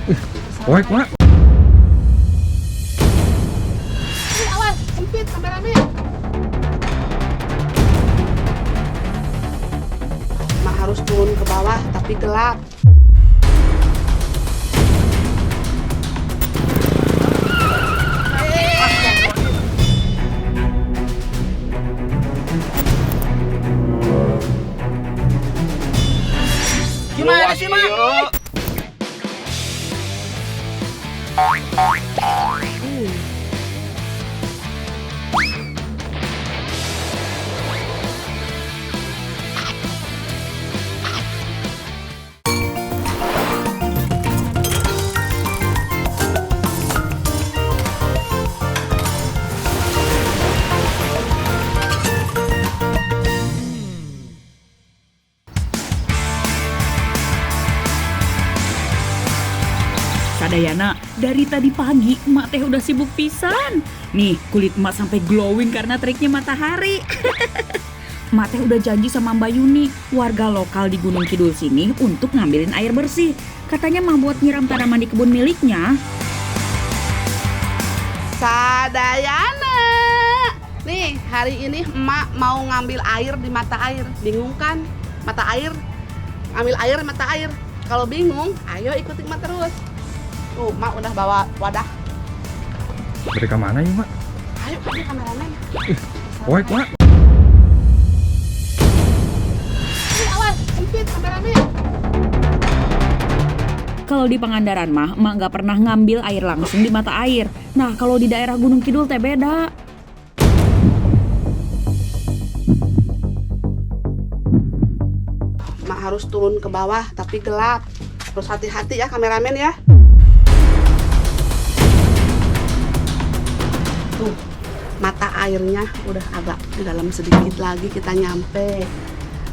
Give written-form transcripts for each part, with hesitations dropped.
Poek, Mak. Awas, sempit kameramen. Mak harus turun ke bawah tapi gelap. Gimana sih, Mak? Sadayana, dari tadi pagi emak teh udah sibuk pisan. Nih, kulit emak sampai glowing karena triknya matahari. Emak teh udah janji sama Mbak Yuni, warga lokal di Gunung Kidul sini untuk ngambilin air bersih. Katanya mah buat nyiram tanaman di kebun miliknya. Sadayana. Nih, hari ini emak mau ngambil air di mata air. Bingung kan? Mata air. Ambil air di mata air. Kalau bingung, ayo ikutin emak terus. Tuh, emak udah bawa wadah. Dari ke mana ya, Mak? Ayo, kameramen. Poek, Mak. Awas, sempit kameramen. Kalau di Pangandaran mah, emak nggak pernah ngambil air langsung di mata air. Nah, kalau di daerah Gunung Kidul teh beda. Emak harus turun ke bawah tapi gelap. Terus hati-hati ya kameramen ya. Tuh, mata airnya udah agak di dalam sedikit lagi kita nyampe.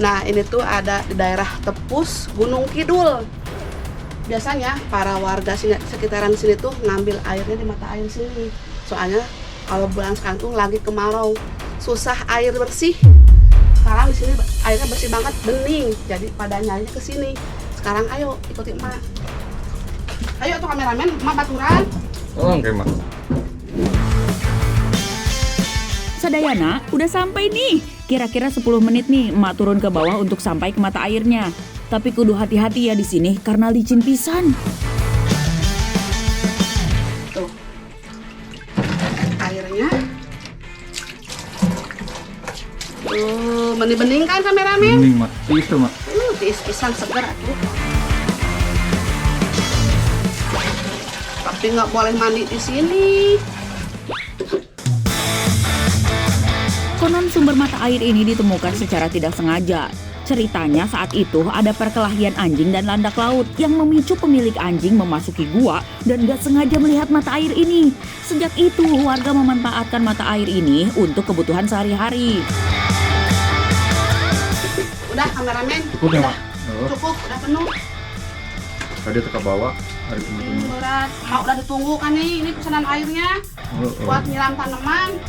Nah, ini tuh ada di daerah Tepus, Gunung Kidul. Biasanya para warga sini, sekitaran sini tuh ngambil airnya di mata air sini. Soalnya kalau bulan sekarang tuh lagi kemarau, susah air bersih. Sekarang di sini airnya bersih banget, bening. Jadi pada nyarinya ke sini. Sekarang ayo ikuti emak. Ayo tuh kameramen, emak baturan. Oh, oke, Mak. Sadayana, udah sampai nih. Kira-kira 10 menit nih emak turun ke bawah untuk sampai ke mata airnya. Tapi kudu hati-hati ya di sini karena licin pisan. Tuh. Airnya. Tuh, bening-bening kan kameramen? Bening, Mak. Itu, Mak. Tiis pisan seger atuh. Tapi nggak boleh mandi di sini. Konon sumber mata air ini ditemukan secara tidak sengaja. Ceritanya saat itu ada perkelahian anjing dan landak laut yang memicu pemilik anjing memasuki gua dan gak sengaja melihat mata air ini. Sejak itu warga memanfaatkan mata air ini untuk kebutuhan sehari-hari. Udah kameramen? Cukup ya, Mak? Cukup, udah penuh. Tadi ke bawah. Hari ini. Berat. Mau udah ditunggu kan nih, ini pesanan airnya buat nyiram tanaman.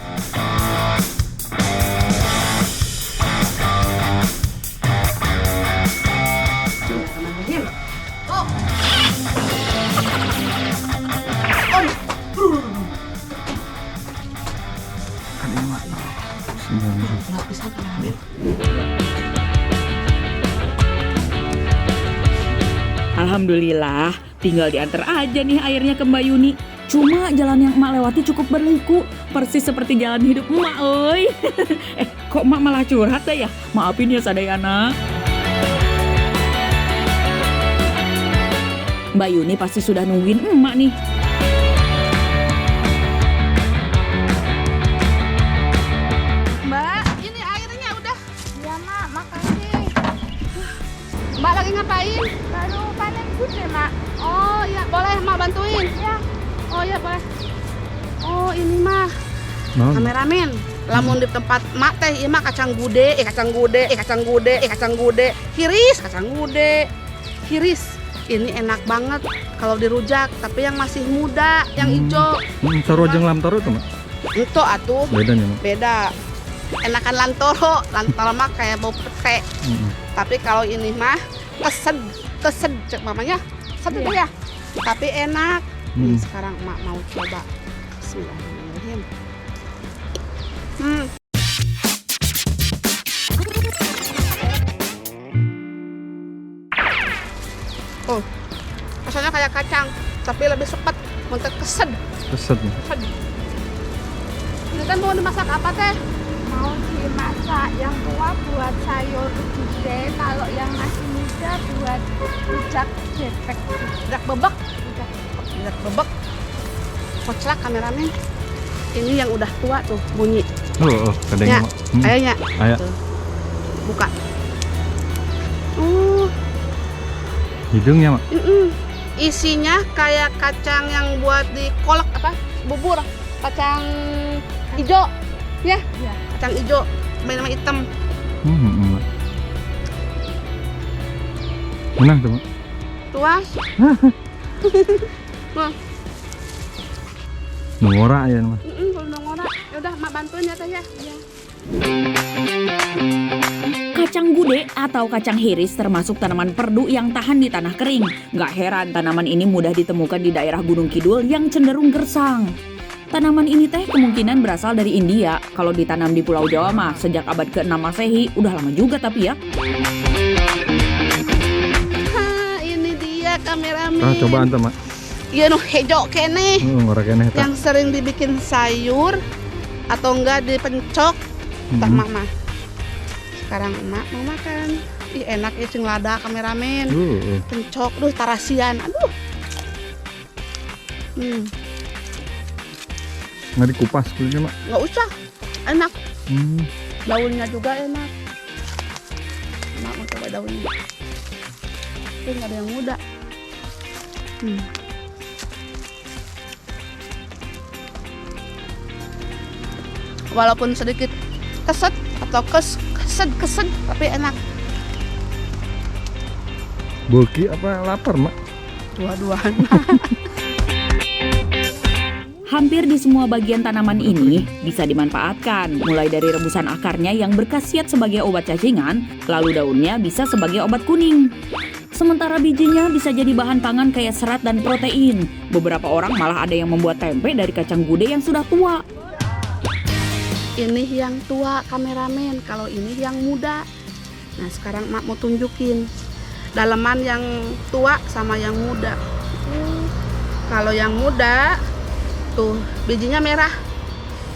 Alhamdulillah, tinggal diantar aja nih airnya ke Mbak Yuni. Cuma jalan yang emak lewati cukup berliku, persis seperti jalan hidup emak, oi. Kok emak malah curhat ya? Maafin ya Sadayana. Mbak Yuni pasti sudah nungguin emak nih. Mbak, ini airnya udah. Ya mak, makasih. Mbak lagi ngapain? Baru panen kude mak. Oh iya, boleh Mak bantuin? Ya. Oh iya boleh. Oh ini mah Nah, kameramen. Lamun di tempat mak teh ieu mah kacang gude, kacang gude, kacang gude, kacang gude. Hiris kacang gude. Hiris. Ini enak banget kalau dirujak, tapi yang masih muda, yang hijau. taruh aja ngelam tuh, Mak. Itu atuh Bedanya, Mak. beda. Enakan lantoro, lantoro mah kayak bau pete. Tapi kalau ini mah kesed cek mamanya keset itu ya. Tapi enak. Hmm. Nih, sekarang emak mau coba. Bismillahirrahmanirrahim. Oh, rasanya kayak kacang, tapi lebih sepet. Untuk kesed. Keset nih. Kesed. Ini kan mau dimasak apa teh? Mau dimasak yang tua buat sayur gede, kalau yang masih muda buat rujak bebek. Rujak bebek. Rujak bebek. Koclak kameramen. Ini yang udah tua tuh bunyi. Oh, kadangnya. Ya, kayaknya. Ayo. Tuh. Buka. Hidungnya, Mak. Isinya kayak kacang yang buat di kolak apa? Bubur. Kacang hijau. Ya, Iya. kacang hijau. Nama hitam. Mak. Menang tuh, Mak. Tuas. Wah, Nungora ya, Mak. belum ngorok. Ya udah, mak bantuin ya teh ya. Iya. Kacang gude atau kacang hiris termasuk tanaman perdu yang tahan di tanah kering. Gak heran tanaman ini mudah ditemukan di daerah Gunung Kidul yang cenderung gersang. Tanaman ini teh kemungkinan berasal dari India. Kalau ditanam di Pulau Jawa mah sejak abad ke-6 Masehi, udah lama juga tapi ya. Ini dia kameramen. Coba anta, Mak. Iya nu hijau kene. Ngora keneh eta. Yang sering dibikin sayur atau enggak dipencok. Tak mama. Sekarang emak mau makan. Ih enak ya cing lada kameramen. Pencok, duh tarasian. Aduh. Nggak dikupas kulitnya, Mak. Nggak usah. Enak. Daunnya juga enak. Emak mau coba daunnya. Tapi nggak ada yang muda. Walaupun sedikit keset atau kesed tapi enak. Beki apa lapar, Mak? Dua-duaan. Hampir di semua bagian tanaman ini bisa dimanfaatkan, mulai dari rebusan akarnya yang berkhasiat sebagai obat cacingan, lalu daunnya bisa sebagai obat kuning. Sementara bijinya bisa jadi bahan pangan kayak serat dan protein. Beberapa orang malah ada yang membuat tempe dari kacang gude yang sudah tua. Ini yang tua kameramen, kalau ini yang muda. Nah sekarang mak mau tunjukin daleman yang tua sama yang muda. Kalau yang muda tuh bijinya merah,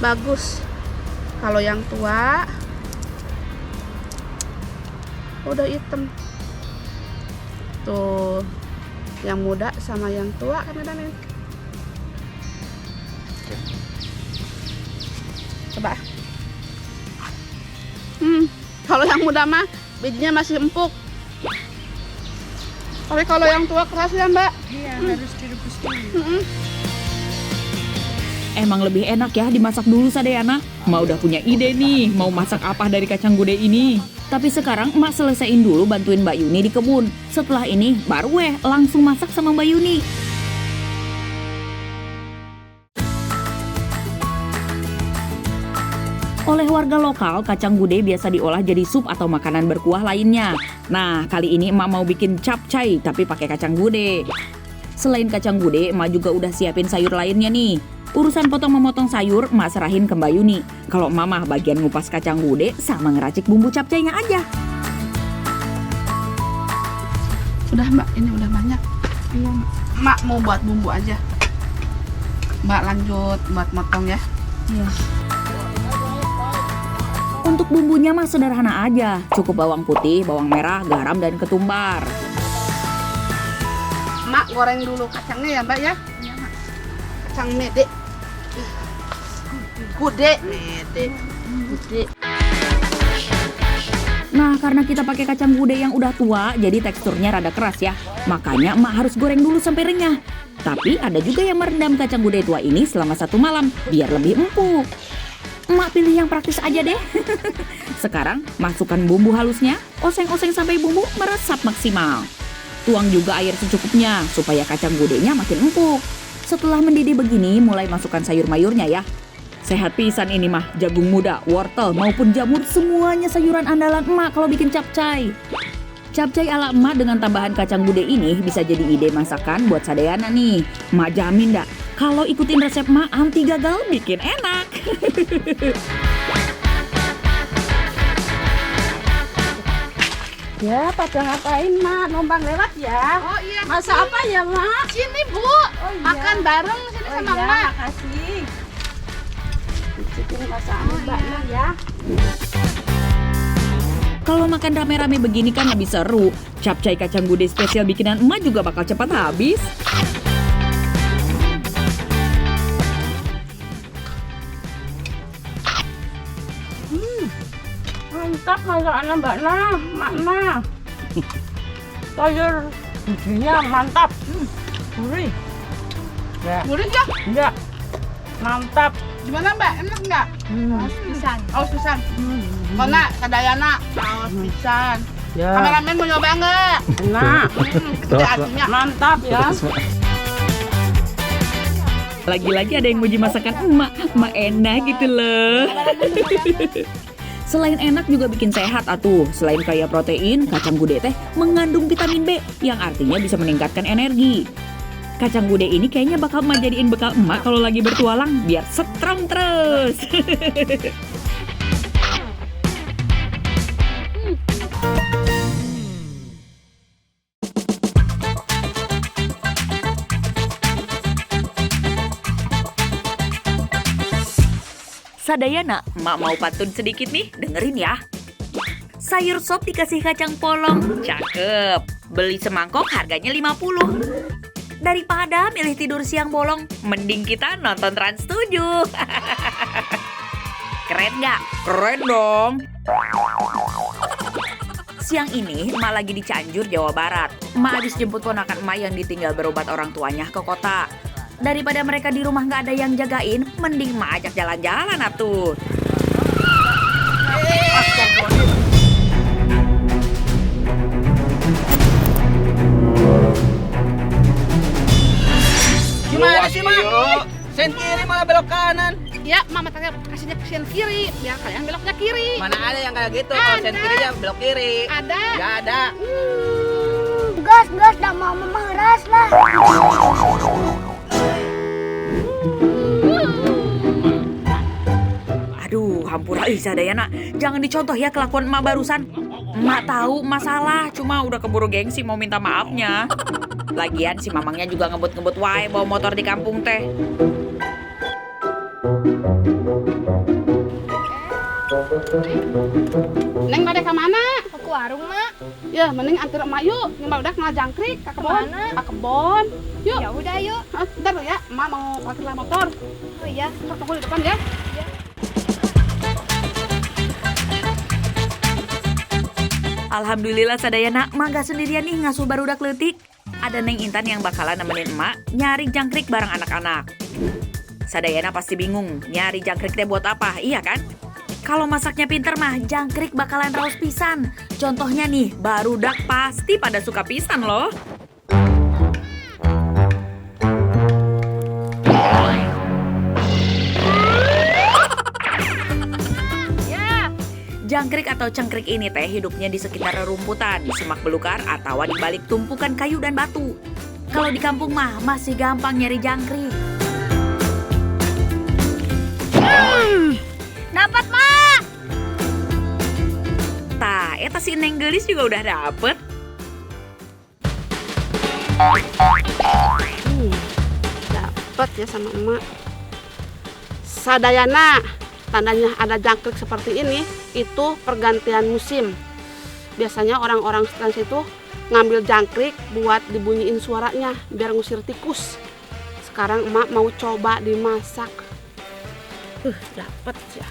bagus. Kalau yang tua udah hitam. Tuh yang muda sama yang tua kameramen. Coba. Kalau yang muda mah bijinya masih empuk. Tapi kalau yang tua keras ya Mbak. Iya, harus direbus dulu. Emang lebih enak ya dimasak dulu Sadayana. Emak udah punya ide nih mau masak apa dari kacang gude ini. Tapi sekarang emak selesaiin dulu bantuin Mbak Yuni di kebun. Setelah ini baru langsung masak sama Mbak Yuni. Oleh warga lokal, kacang gude biasa diolah jadi sup atau makanan berkuah lainnya. Nah, kali ini emak mau bikin capcay tapi pakai kacang gude. Selain kacang gude, emak juga udah siapin sayur lainnya nih. Urusan potong-memotong sayur, emak serahin ke Mbak Yuni. Kalau emak mah bagian ngupas kacang gude sama ngeracik bumbu capcaynya aja. Udah Mbak, ini udah banyak. Emak mau buat bumbu aja. Mbak lanjut buat motong ya. Iya. Untuk bumbunya mah sederhana aja. Cukup bawang putih, bawang merah, garam, dan ketumbar. Emak goreng dulu kacangnya ya Mbak ya. Iya, Mak. Kacang mede. Gude. Mede. Gude. Nah, karena kita pakai kacang gude yang udah tua, jadi teksturnya rada keras ya. Makanya emak harus goreng dulu sampai renyah. Tapi ada juga yang merendam kacang gude tua ini selama 1 malam, biar lebih empuk. Emak pilih yang praktis aja deh. Sekarang masukkan bumbu halusnya, oseng-oseng sampai bumbu meresap maksimal. Tuang juga air secukupnya supaya kacang gudenya makin empuk. Setelah mendidih begini, mulai masukkan sayur mayurnya ya. Sehat pisan ini mah, jagung muda, wortel maupun jamur semuanya sayuran andalan emak kalau bikin capcay. Capcay ala emak dengan tambahan kacang gude ini bisa jadi ide masakan buat Sadayana nih. Emak jamin dah, kalau ikutin resep emak anti gagal bikin enak. Ya, pada ngapain, Mak? Numpang lewat ya? Oh iya. Masa apa ya, Mak? Sini Bu, Oh, iya. makan bareng sini Oh sama iya, Mak. makasih. Cicipin masakan Mbaknya ya. Kalau makan rame-rame begini kan lebih seru. Capcay kacang gude spesial bikinan emak juga bakal cepat habis. Mantap masakan Mbaknya, Makna. Sayur bijinya mantap. Gurih. Ya, Gurih ya? enggak. Mantap. Gimana Mbak? Enak nggak? Pisan. Aus pisan. Mana Sadayana? Aus pisan. Ya, Kameramen mau nyoba nggak? enak. Ada artinya. Mantap ya. Lagi-lagi ada yang muji masakan emak enak gitu loh. Selain enak juga bikin sehat atuh. Selain kaya protein, kacang gude teh mengandung vitamin B yang artinya bisa meningkatkan energi. Kacang gude ini kayaknya bakal emak jadiin bekal emak kalau lagi bertualang biar strong terus. Sadayana, emak mau pantun sedikit nih, dengerin ya. Sayur sop dikasih kacang polong, cakep. Beli semangkok harganya 50. Daripada milih tidur siang bolong, mending kita nonton Trans 7. Keren nggak? Keren dong. Siang ini, emak lagi di Cianjur, Jawa Barat. Emak habis jemput ponakan emak yang ditinggal berobat orang tuanya ke kota. Daripada mereka di rumah nggak ada yang jagain, mending emak ajak jalan-jalan atuh. Gimana sih Mak? Sen kiri malah belok kanan. Ya, Mama tanya kasihnya ke sen kiri, biar kalian beloknya kiri. Mana ada yang kayak gitu? Kalau sen kiri ya belok kiri. Ada. Gak ada. Gas, dah mau memeras lah. Aduh, hampura Sadayana. Jangan dicontoh ya kelakuan emak barusan. Emak tahu masalah, cuma udah keburu gengsi mau minta maafnya. Lagian si mamangnya juga ngebut-ngebut wae bawa motor di kampung teh. Neng pada ke mana? Ke warung, Mak. Ya, mending antar emak yuk. Nyimbal udah kenal jangkrik ke kebon. Kemana? Ke kebon. Yuk. Ya udah, yuk. Hah, bentar ya, emak mau parkir motor. Oh iya. Tunggu di depan ya. Alhamdulillah Sadayana, emak gak sendirian nih ngasuh barudak leutik. Ada Neng Intan yang bakalan nemenin emak nyari jangkrik bareng anak-anak. Sadayana pasti bingung, nyari jangkrik teh buat apa, iya kan? Kalau masaknya pinter mah, jangkrik bakalan raus pisan. Contohnya nih, barudak pasti pada suka pisan loh. Jangkrik atau cengkrik ini teh hidupnya di sekitar rerumputan, di semak belukar atau di balik tumpukan kayu dan batu. Kalau di kampung mah masih gampang nyari jangkrik. Dapat, Mak. Tah, eta si Neng Gelis juga udah dapet. Dapat ya sama emak. Sadayana, tandanya ada jangkrik seperti ini, itu pergantian musim. Biasanya orang-orang trans itu ngambil jangkrik buat dibunyiin suaranya biar ngusir tikus. Sekarang emak mau coba dimasak. Dapat ya.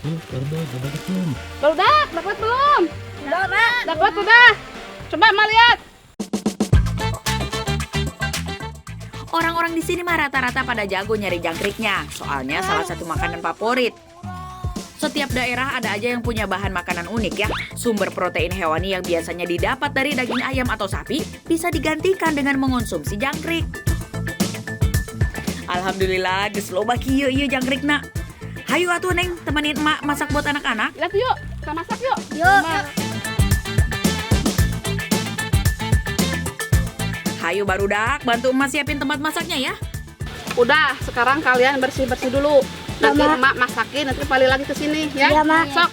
Dapat belum? Udah, Mak. Dapat udah. Coba emak lihat. Orang-orang di sini mah rata-rata pada jago nyari jangkriknya, soalnya salah satu makanan favorit. Setiap daerah ada aja yang punya bahan makanan unik ya. Sumber protein hewani yang biasanya didapat dari daging ayam atau sapi bisa digantikan dengan mengonsumsi jangkrik. Alhamdulillah, geus loba kieu ieu jangkrikna. Hayu atuh Neng, temenin emak masak buat anak-anak. Lihat yuk, kita masak yuk. Yuk. Hayu barudak, bantu emak siapin tempat masaknya ya. Udah, sekarang kalian bersih-bersih dulu. Nanti Mak. emak masakin, nanti balik lagi ke sini ya. Iya, Mak. Sok.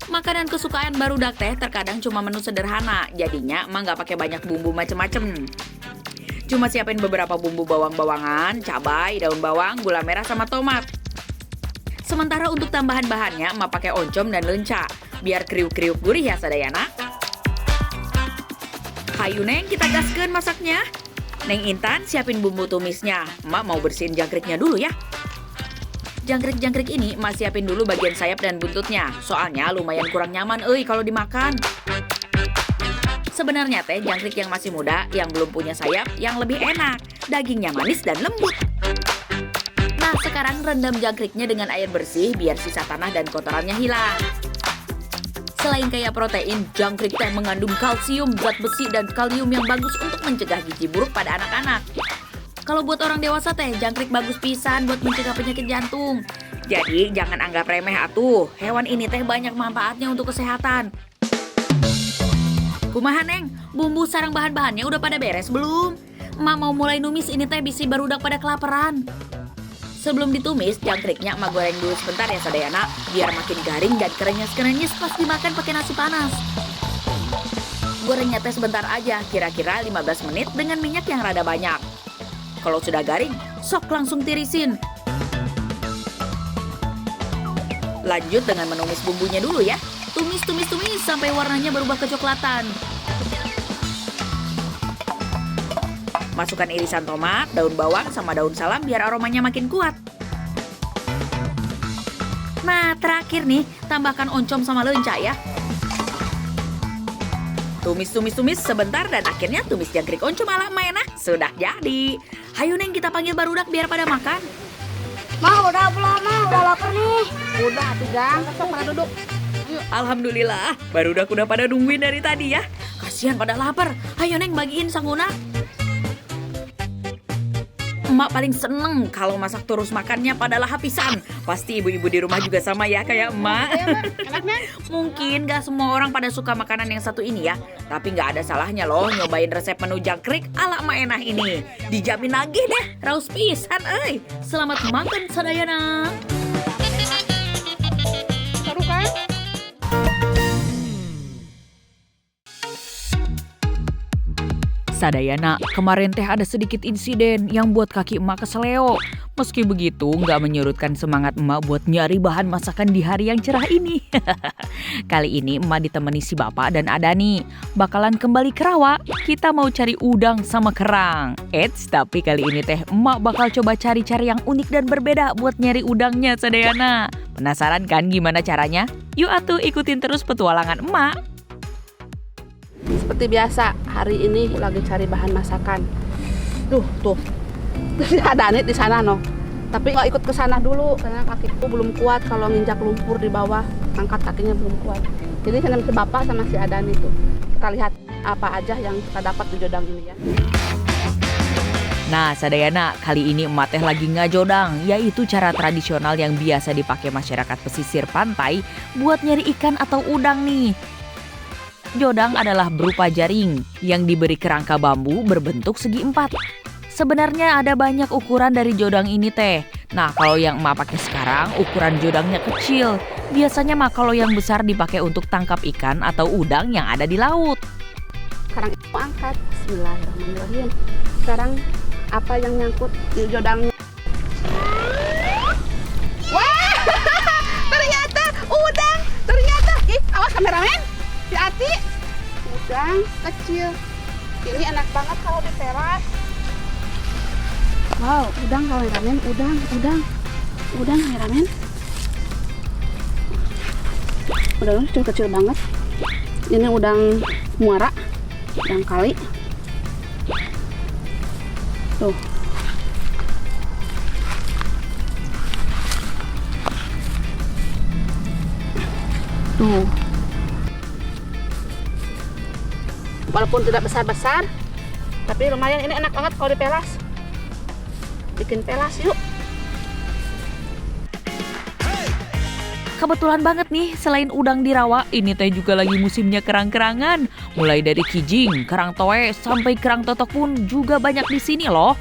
Makanan kesukaan barudak teh terkadang cuma menu sederhana, jadinya emak nggak pakai banyak bumbu macem-macem. Cuma siapin beberapa bumbu bawang-bawangan, cabai, daun bawang, gula merah, sama tomat. Sementara untuk tambahan bahannya, emak pakai oncom dan lenca, biar kriuk-kriuk gurih ya sadayana. Hayu Neng, kita gaskeun masaknya. Neng Intan siapin bumbu tumisnya, emak mau bersihin jangkriknya dulu ya. Jangkrik-jangkrik ini emak siapin dulu bagian sayap dan buntutnya, soalnya lumayan kurang nyaman kalau dimakan. Sebenarnya teh jangkrik yang masih muda, yang belum punya sayap, yang lebih enak. Dagingnya manis dan lembut. Nah, sekarang rendam jangkriknya dengan air bersih biar sisa tanah dan kotorannya hilang. Selain kaya protein, jangkrik teh mengandung kalsium, zat besi, dan kalium yang bagus untuk mencegah gizi buruk pada anak-anak. Kalau buat orang dewasa teh, jangkrik bagus pisan buat mencegah penyakit jantung. Jadi, jangan anggap remeh atuh. Hewan ini teh banyak manfaatnya untuk kesehatan. Kumaha Neng, bumbu sarang bahan-bahannya udah pada beres belum? Emak mau mulai numis ini teh bisi barudak pada kelaparan. Sebelum ditumis, jangkriknya emak goreng dulu sebentar ya sadayana, biar makin garing dan kerenyes-kerenyes pas dimakan pakai nasi panas. Gorengnya teh sebentar aja, kira-kira 15 menit dengan minyak yang rada banyak. Kalau sudah garing, sok langsung tirisin. Lanjut dengan menumis bumbunya dulu ya. Tumis sampai warnanya berubah kecoklatan. Masukkan irisan tomat, daun bawang, sama daun salam biar aromanya makin kuat. Nah, terakhir nih, tambahkan oncom sama lenca ya. Tumis sebentar dan akhirnya tumis jangkrik oncom ala emak. Sudah jadi. Hayu Neng, kita panggil barudak biar pada makan. Ma, udah belum, Ma? Udah lapar nih. Udah, tuh Jang. Sok pada duduk. Alhamdulillah, barudak udah pada nungguin dari tadi ya. Kasihan pada lapar. Hayu Neng, bagiin sangguna. Emak paling seneng kalau masak terus makannya pada lahap pisan. Pasti ibu-ibu di rumah juga sama ya kayak emak. Mungkin gak semua orang pada suka makanan yang satu ini ya. Tapi gak ada salahnya loh nyobain resep menu jangkrik ala emak enah ini. Dijamin nagih deh, raus pisan euy. Selamat makan sadayana. Seru kan? Sadayana, kemarin teh ada sedikit insiden yang buat kaki emak keseleo. Meski begitu, nggak menyurutkan semangat emak buat nyari bahan masakan di hari yang cerah ini. Kali ini emak ditemani si bapak dan Adani. Bakalan kembali ke rawa, kita mau cari udang sama kerang. Eits, tapi kali ini teh emak bakal coba cari-cari yang unik dan berbeda buat nyari udangnya sadayana. Penasaran kan gimana caranya? Yuk atuh ikutin terus petualangan emak. Seperti biasa, hari ini lagi cari bahan masakan. Tuh. Ada Anit di sana no. Tapi nggak ikut ke sana dulu karena kakiku belum kuat kalau nginjak lumpur di bawah, angkat kakinya belum kuat. Jadi saya si bapak sama si Adani tuh. Kita lihat apa aja yang kita dapat di jodang ini ya. Nah, sadayana, kali ini emak teh lagi ngajodang, yaitu cara tradisional yang biasa dipakai masyarakat pesisir pantai buat nyari ikan atau udang nih. Jodang adalah berupa jaring yang diberi kerangka bambu berbentuk segi empat. Sebenarnya ada banyak ukuran dari jodang ini teh. Nah, kalau yang emak pakai sekarang ukuran jodangnya kecil. Biasanya mah kalau yang besar dipakai untuk tangkap ikan atau udang yang ada di laut. Sekarang itu angkat. Bismillahirrahmanirrahim. Sekarang apa yang nyangkut di jodangnya? Wah, ternyata udang. Ternyata, awas kameramen. Hati-hati. Udang kecil. Ini enak banget kalau di teras. Wow, udang kameramen, udang kameramen. Udang kecil banget. Ini udang muara, udang kali. Tuh. Tuh. Walaupun tidak besar-besar, tapi lumayan ini enak banget kalau dipelas. Bikin pelas yuk. Kebetulan banget nih, selain udang di rawa, ini teh juga lagi musimnya kerang-kerangan. Mulai dari kijing, kerang toe, sampai kerang totok pun juga banyak di sini loh.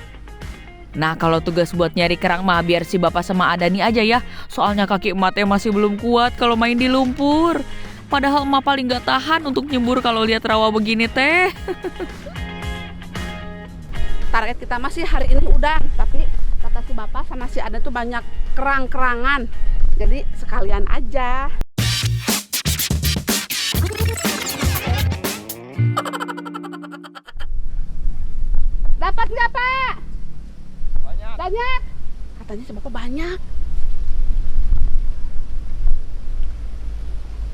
Nah, kalau tugas buat nyari kerang mah biar si Bapak sama Adani aja ya. Soalnya kaki emak teh masih belum kuat kalau main di lumpur. Padahal emak paling gak tahan untuk nyembur kalau lihat rawa begini teh. Target kita masih hari ini udang, tapi kata si Bapak sama si Ada tuh banyak kerang-kerangan. Jadi sekalian aja. Dapat nggak, Pak? Banyak. Banyak. Katanya si Bapak banyak.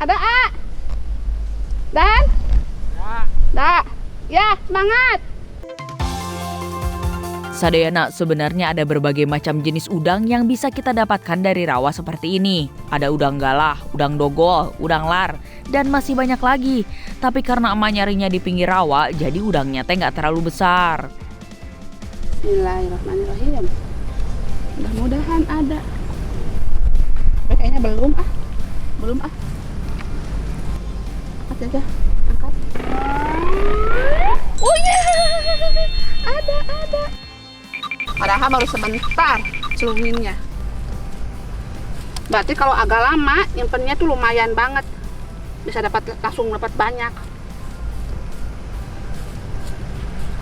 Ada, A? Dan? Ya. Ya, semangat. Sadayana, sebenarnya ada berbagai macam jenis udang yang bisa kita dapatkan dari rawa seperti ini. Ada udang galah, udang dogol, udang lar, dan masih banyak lagi. Tapi karena emak nyarinya di pinggir rawa, jadi udangnya teh nggak terlalu besar. Bismillahirrahmanirrahim. Mudah-mudahan ada. Tapi kayaknya belum ah. Belum ah. Angkat aja. Angkat. Oh iya. Ada. Padahal baru sebentar celungingnya. Berarti kalau agak lama, nyimpennya tuh lumayan banget. Bisa langsung dapat banyak.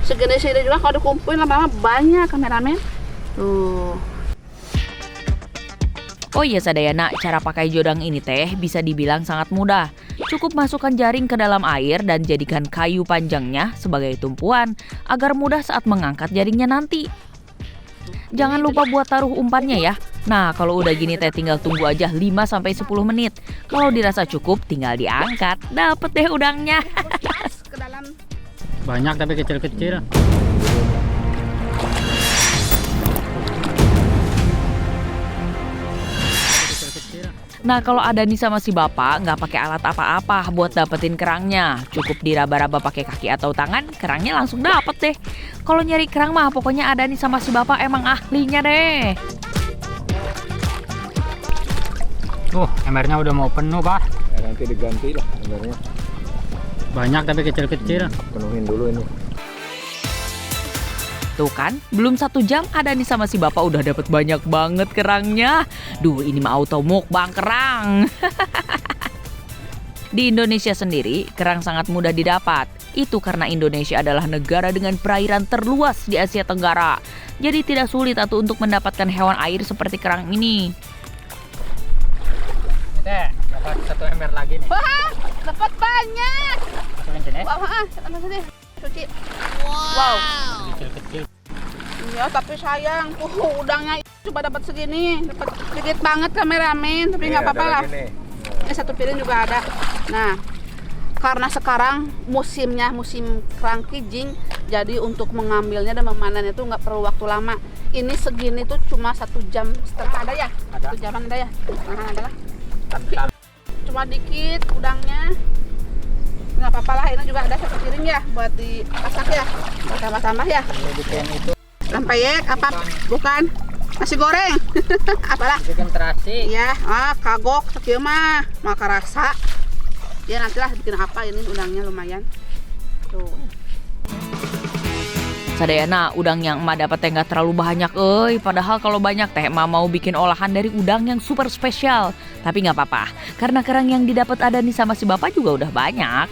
Segini-segini juga kalau dikumpulin lama-lama banyak kameramen. Tuh. Oh iya Sadayana, cara pakai jodang ini teh bisa dibilang sangat mudah. Cukup masukkan jaring ke dalam air dan jadikan kayu panjangnya sebagai tumpuan agar mudah saat mengangkat jaringnya nanti. Jangan lupa buat taruh umpannya ya. Nah, kalau udah gini teh tinggal tunggu aja 5-10 menit. Kalau dirasa cukup tinggal diangkat. Dapet deh udangnya. Ke dalam. Banyak tapi kecil-kecil. Nah, kalau Adani sama si Bapak nggak pakai alat apa-apa buat dapetin kerangnya. Cukup diraba-raba pakai kaki atau tangan, kerangnya langsung dapet deh. Kalau nyari kerang mah pokoknya Adani sama si Bapak emang ahlinya deh. Embernya udah mau penuh, Pak. Ya, nanti diganti lah sebenarnya. Banyak tapi kecil-kecil. Penuhin dulu ini. Tuh kan, belum 1 jam Adani sama si Bapak udah dapet banyak banget kerangnya. Duh, ini mah auto mukbang kerang. Di Indonesia sendiri, kerang sangat mudah didapat. Itu karena Indonesia adalah negara dengan perairan terluas di Asia Tenggara. Jadi tidak sulit untuk mendapatkan hewan air seperti kerang ini. Teh, dapat 1 ember lagi nih. Wah, dapat banyak. Masukin sini. Wah, kita sini. Cuci. Wow. Kecil-kecil. Iya, tapi sayang. Udangnya coba dapat segini. Dapat sedikit banget kameramen, tapi nggak apa-apa lah. Ini 1 piring juga ada. Nah, karena sekarang musimnya musim kerang kijing, jadi untuk mengambilnya dan memanennya itu nggak perlu waktu lama. Ini segini tuh cuma 1,5 jam ada ya? Ada. 1 jaman ada ya? Nah, ada lah. Tapi cuma dikit udangnya. Nggak apa-apa lah, ini juga ada 1 piring ya buat dimasak ya, tambah-tambah ya. Bikin itu. Lampayek apa? Bukan nasi goreng. Apalah? Bikin terasi. Iya, kagok sakieu mah maka rasa. Ya nantilah bikin apa ini udangnya lumayan. Tuh. Sadayana, udang yang emak dapat teh nggak terlalu banyak, padahal kalau banyak teh emak mau bikin olahan dari udang yang super spesial. Tapi nggak apa-apa, karena kerang yang didapat Adani sama si Bapak juga udah banyak.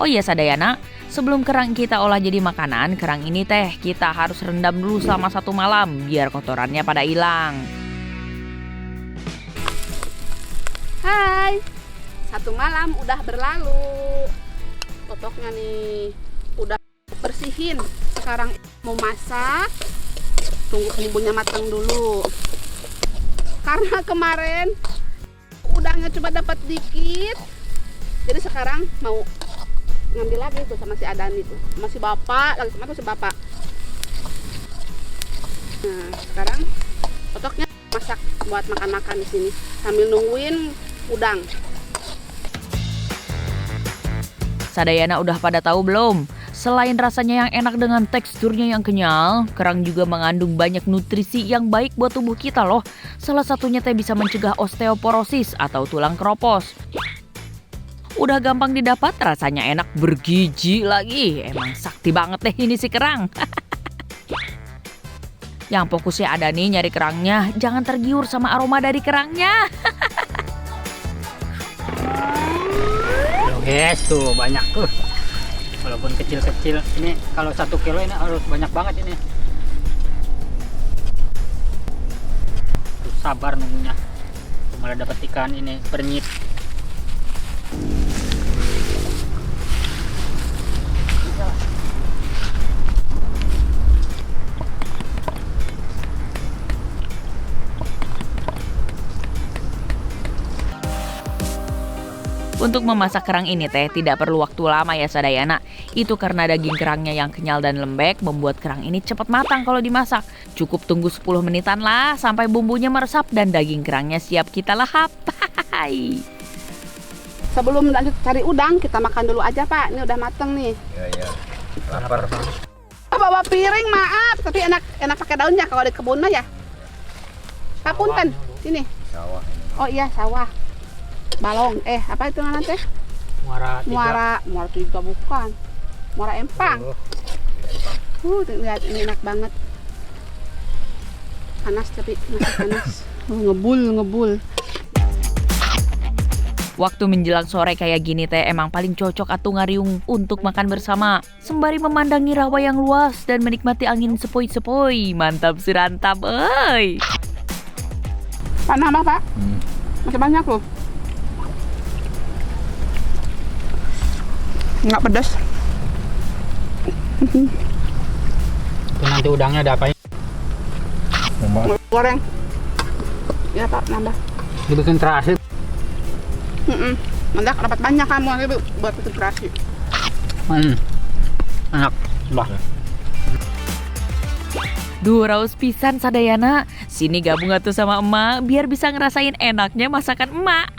Oh iya Sadayana, sebelum kerang kita olah jadi makanan, kerang ini teh kita harus rendam dulu selama 1 malam biar kotorannya pada hilang. Hai, 1 malam udah berlalu. Totoknya nih udah bersihin. Sekarang mau masak. Tunggu bumbunya matang dulu. Karena kemarin udangnya cuma dapat dikit. Jadi sekarang mau ngambil lagi tuh sama si Adani tuh. Sama si Bapak, lagi sama tuh si Bapak. Nah, sekarang totoknya masak buat makan-makan di sini sambil nungguin udang. Sadayana udah pada tahu belum? Selain rasanya yang enak dengan teksturnya yang kenyal, kerang juga mengandung banyak nutrisi yang baik buat tubuh kita loh. Salah satunya teh bisa mencegah osteoporosis atau tulang keropos. Udah gampang didapat, rasanya enak, bergizi lagi. Emang sakti banget deh ini si kerang. Yang fokusnya ada nih nyari kerangnya, jangan tergiur sama aroma dari kerangnya. Guys, tuh banyak tuh. Walaupun kecil-kecil, ini kalau 1 kilo ini harus banyak banget ini. Tuh, sabar nunggunya. Malah dapat ikan ini pernyit. Untuk memasak kerang ini teh tidak perlu waktu lama ya Sadayana. Itu karena daging kerangnya yang kenyal dan lembek membuat kerang ini cepat matang kalau dimasak. Cukup tunggu 10 menitan lah sampai bumbunya meresap dan daging kerangnya siap kita lahap. Sebelum lanjut cari udang, kita makan dulu aja Pak. Ini udah mateng nih. Ya. Lapar. Bawa piring, maaf. Tapi enak pakai daunnya kalau di kebunnya ya. Pak Punten, sini. Sawah. Oh iya, sawah. Balong, apa itu namanya teh? Muara 3. Muara 3 bukan. Muara Empang. Lihat ini enak banget. Panas tapi masih panas. Ngebul. Waktu menjelang sore kayak gini teh emang paling cocok atuh ngariung untuk makan bersama. Sembari memandangi rawa yang luas dan menikmati angin sepoi-sepoi. Mantap surantap, euy. Pak nambah Pak? Masih banyak loh. Nggak pedas. Itu nanti udangnya ada apa? Goreng. Ya Pak, nambah. Dibikin terasi. Nanti dapat banyak kamu nanti buat bikin terasi. Enak. Bah. Duh, raus pisan Sadayana. Sini gabung atuh sama emak biar bisa ngerasain enaknya masakan emak.